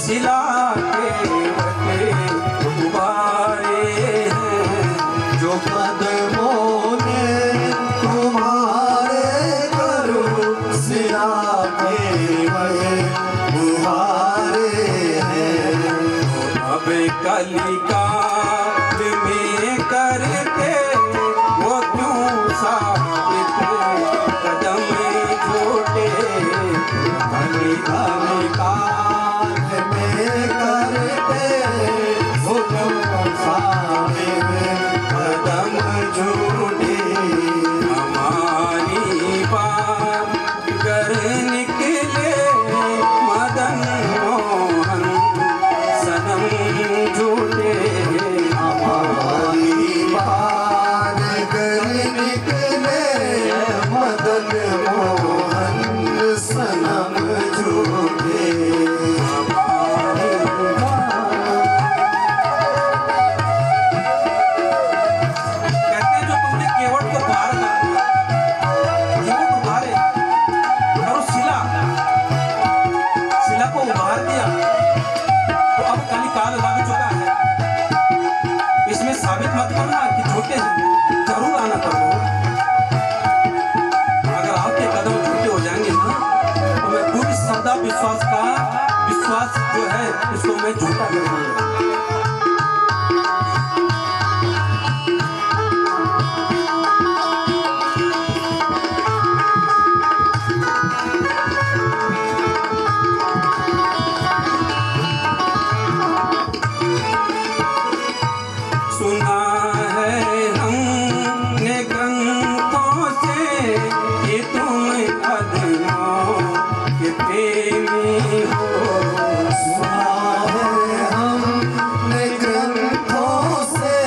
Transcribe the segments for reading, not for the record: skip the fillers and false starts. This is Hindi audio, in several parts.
शिला के बटे गुब्बारे हैं, जो कदमों ने तुम्हारे करूं शिला के वही गुब्बारे हैं। अब कलिकाल में करके वो क्यों साबित कदम झूठे, कलिकाल में करते वो क्यों साबित कदम झूठे। हमारी बात कर निकले मदन मोहन सनम झूठे, हमारी बात कर निकले मदन मोहन सनम झूठे। कहते हैं जो तुमने केवट को पार कर दिया, केवट उभारे और उस शिला को उभार दिया, तो अब कलिकाल लग चुका है। इसमें साबित मत करना कि झूठे हैं, जरूर आना करो। अगर आपके कदम झूठे हो जाएंगे ना, तो मैं पूरी श्रद्धा विश्वास जो है इसको मैं झूठा कर दूंगा। सुना है हमने ग्रंथों से कि तुम अदनाओं के प्रेमी हो। सुना है हमने ग्रंथों से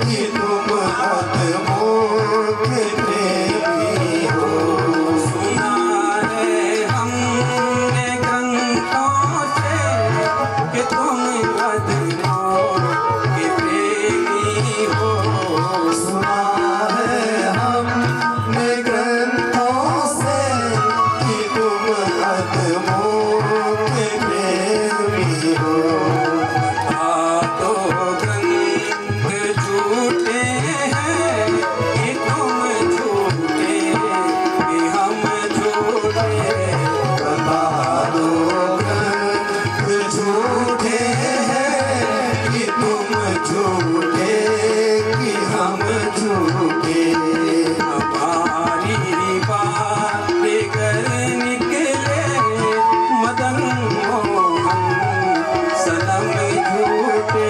कि तुम कदमों के प्रेमी हो। सुना है हमने ग्रंथों से कि तुम अदनाओं के प्रेमी हो। सुना है हमने ग्रंथों से कि तुम कदमों के प्रेमी हो। तो ग्रंथ झूठे हैं कि तुम झूठे कि हम झूठे। बता दो ग्रंथ झूठे हैं कि तुम झूठे कि हम झूठे। हमारी बात कर निकले मदन मोहन सनम झूठे।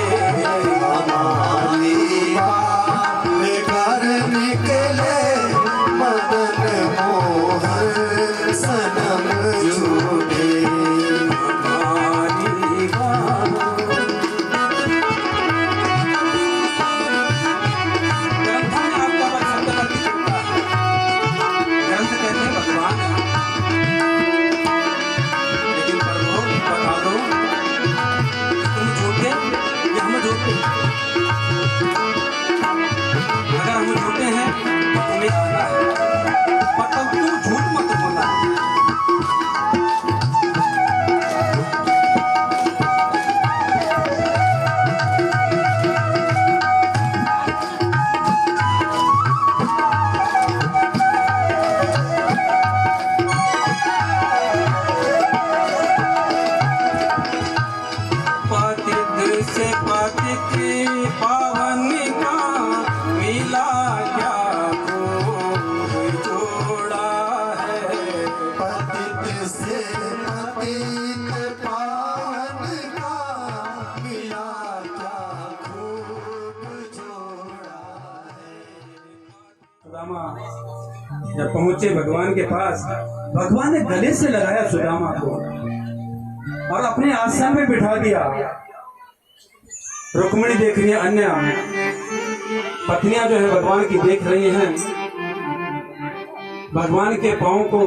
हमारी बात कर निकले मदन मोहन सनम झूठे। हमारी बात ग्रंथ में आपका वह शब्द प्रतीत होता है। ग्रंथ कहते हैं भगवान है। लेकिन प्रभु बता दो तुम झूठे या हम झूठे। अगर हम झूठे हैं तो तुम्हें आना है, मतलब तुम झूठ मत बोलना। पतित से पतित पावन का मिला क्या खूब जोड़ा है। पतित से पतित पावन का मिला क्या खूब जोड़ा है। सुदामा जब पहुंचे भगवान के पास, भगवान ने गले से लगाया सुदामा को और अपने आसन में बिठा दिया। रुक्मिणी देख रही है, अन्य पत्नियां जो है भगवान की देख रही हैं। भगवान के पांव को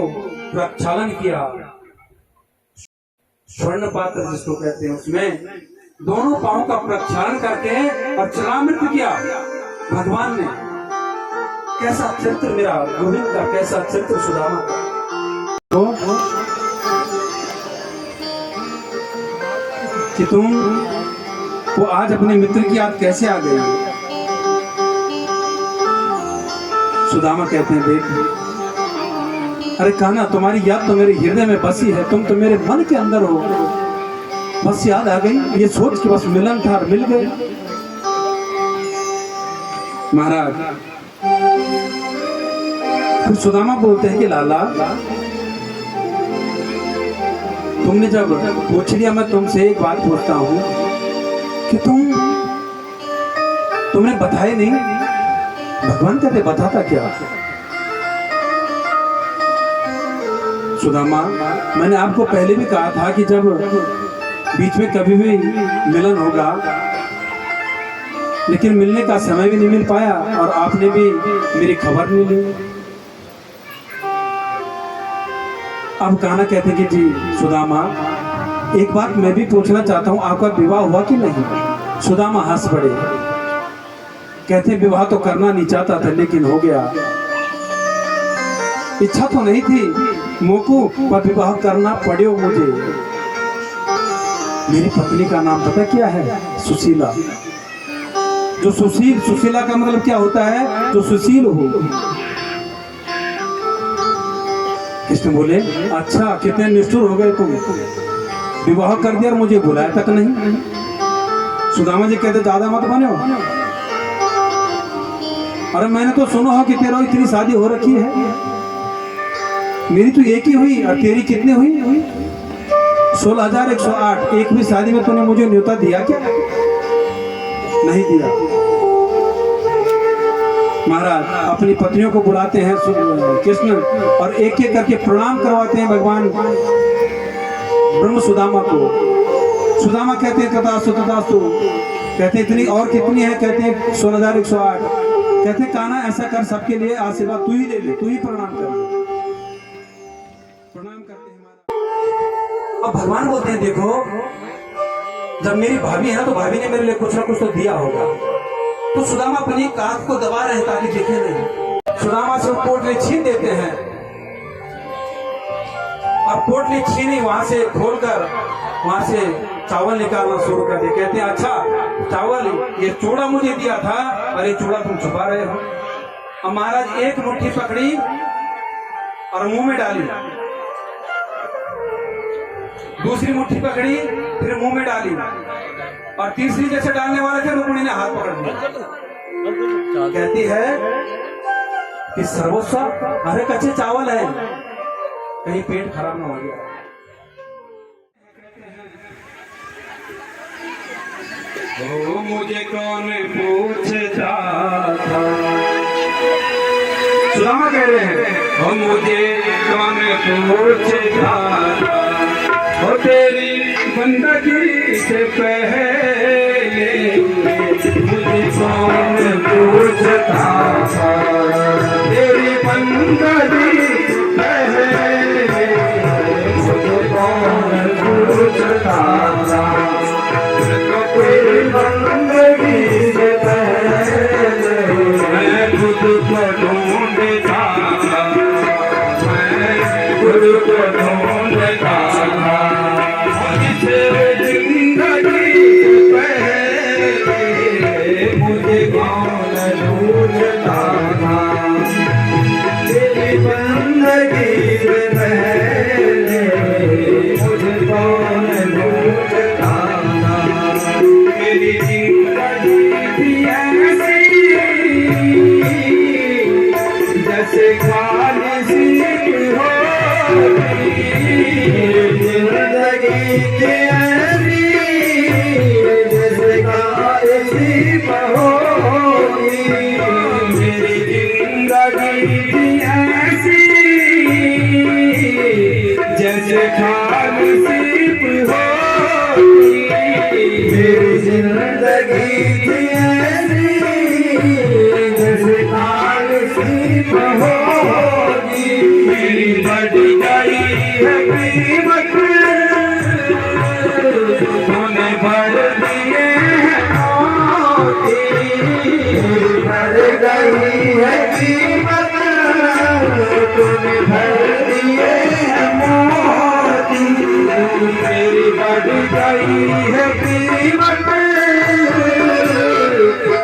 प्रक्षालन किया, स्वर्ण पात्र जिसको कहते हैं, उसमें दोनों पांव का प्रक्षालन करके और चलामृत किया भगवान ने। कैसा चित्र मेरा गोविंद का, कैसा चित्र सुदामा का। कि तुम वो आज अपने मित्र की याद कैसे आ गई। सुदामा कहते हैं देख, अरे कान्हा तुम्हारी याद तो मेरे हृदय में बसी है, तुम तो मेरे मन के अंदर हो, बस याद आ गई, ये सोच के बस मिलन था और मिल गए। महाराज फिर सुदामा बोलते हैं कि लाला तुमने जब पूछ लिया, मैं तुमसे एक बात पूछता हूं कि तुमने बताया नहीं। भगवान कहते बताता क्या। सुदामा मैंने आपको पहले भी कहा था कि जब बीच में कभी भी मिलन होगा, लेकिन मिलने का समय भी नहीं मिल पाया और आपने भी मेरी खबर नहीं ली। अब कान्हा कहते कि जी सुदामा एक बात मैं भी पूछना चाहता हूं, आपका विवाह हुआ कि नहीं। सुदामा हंस पड़े, कहते विवाह तो करना नहीं चाहता था लेकिन हो गया, इच्छा तो नहीं थी मोकू पर विवाह करना पड़े मुझे। मेरी पत्नी का नाम पता क्या है, सुशीला। जो सुशील, सुशीला का मतलब क्या होता है, जो सुशील हो। कृष्ण बोले अच्छा कितने निष्ठुर हो गए तुम, विवाह कर दिया और मुझे बुलाया तक नहीं। सुदामा जी कहते ज्यादा मत बने हो, अरे मैंने तो सुना हो कि तेरा इतनी शादी हो रखी है, मेरी तो एक ही हुई और तेरी कितनी हुई, 16,108। एक भी शादी में तूने मुझे न्योता दिया क्या, नहीं दिया। महाराज अपनी पत्नियों को बुलाते हैं कृष्ण और एक एक करके प्रणाम करवाते हैं भगवान ब्रह्म सुदामा को। सुदामा कहते हैं तथास्तु तथास्तु, कहते हैं इतनी और कितनी है, कहते हैं 16,108। कहते हैं कान्हा ऐसा कर, सबके लिए आशीर्वाद तू ही ले ले, तू ही प्रणाम कर ले। प्रणाम करते हैं महाराज। अब भगवान बोलते हैं देखो जब मेरी भाभी है ना तो भाभी ने मेरे लिए कुछ ना कुछ तो दिया होगा। तो सुदामा अपनी कांख को दबा रहे हैं ताकि दिखे नहीं। सुदामा से पोटली छीन देते हैं और पोटली छीनी वहां से खोलकर वहां से चावल निकालना शुरू कर दिया। कहते हैं अच्छा चावल, ये चूड़ा मुझे दिया था और ये चूड़ा तुम छुपा रहे हो। अब महाराज एक मुट्ठी पकड़ी और मुंह में डाली, दूसरी मुट्ठी पकड़ी फिर मुंह में डाली और तीसरी जैसे डालने वाले थे रुक्मिणी ने हाथ पकड़ लिया। कहती है कि सर्वस्व अरे कच्चे चावल है, कहीं पेट खराब ना हो गया। ओ मुझे कौन पूछता था, सुदामा कह रहे हैं ओ मुझे कौन पूछता था, ओ तेरी बंदगी से पहले मुझे कौन पूछता था, तेरी बंदगी पहले मुझे कौन पूछता था, तेरी बंदगी से पहले मैं खुद को ढूंढता था, मैं खुद को ढूंढता था, मुझे कौन ढूंढता था, तेरी बंदगी से पहले मुझे कौन ढूंढता था, मेरी जिंदगी थी ऐसी जैसे खाली सीप होती, जिंदगी थी ऐसी जैसे खाली सीप होती, मेरी जिंदगी थी ऐसी जैसे खाली सीप होती, मेरी जिंदगी थी ऐसी जैसे खाली सीप होती, मेरी बढ़ गई है कीमत, तूने भर दिए हैं मोती, भर गई है कीमत, तूने भर दिए हैं मोती, मेरी बढ़ गई है कीमत,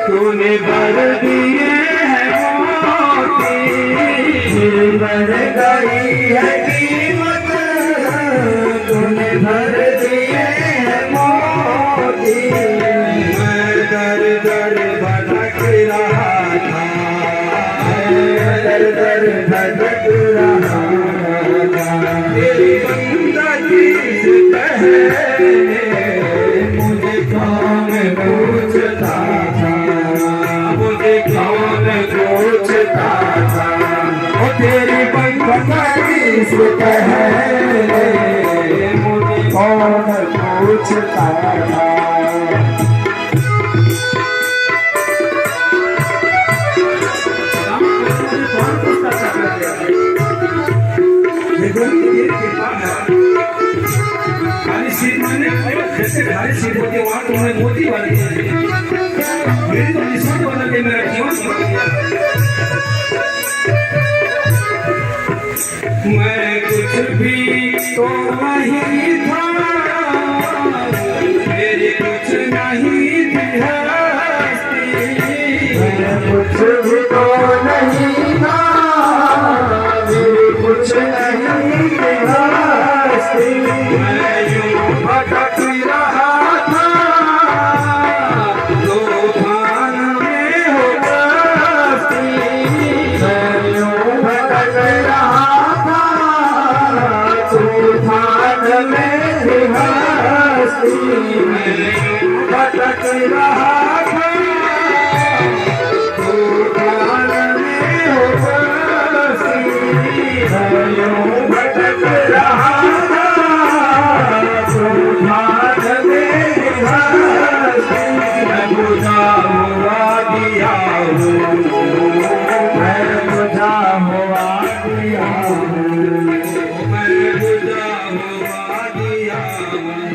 तूने भर दिए हैं मोती, बढ़ गई है कीमत, तूने भर दिए हैं मोती। मैं दर दर भटक रहा था, दर दर भटक रहा था, तेरी बंदगी से पहले मुझे कौन पूछता था, मुझे कौन पूछता था, ओ तेरी बंदगी से पहले मुझे कौन पूछता था। जैसे भारी सीट होती है वहां तुमने मोती वाली मेरी तो किस्मत बदल के मेरा जीवन बदल गया। मैं कुछ भी तो नहीं था, मेरी कुछ नहीं थी हस्ती, मैं कुछ भी तो नहीं था, मेरी कुछ नहीं थी हस्ती। मैं यूं भटक रहा था तूफान में हो बस्ती, मैं यूं भटक रहा था तूफान में ही हस्ती, मैं यूं भटक रहा था तूफान में हो बस्ती, मैं यूं भटक रहा था तूफान में ही हस्ती। मैं बुझा हुआ दिया हूँ, मैं बुझा हुआ दिया हूँ, मैं बुझा हुआ दिया हूँ,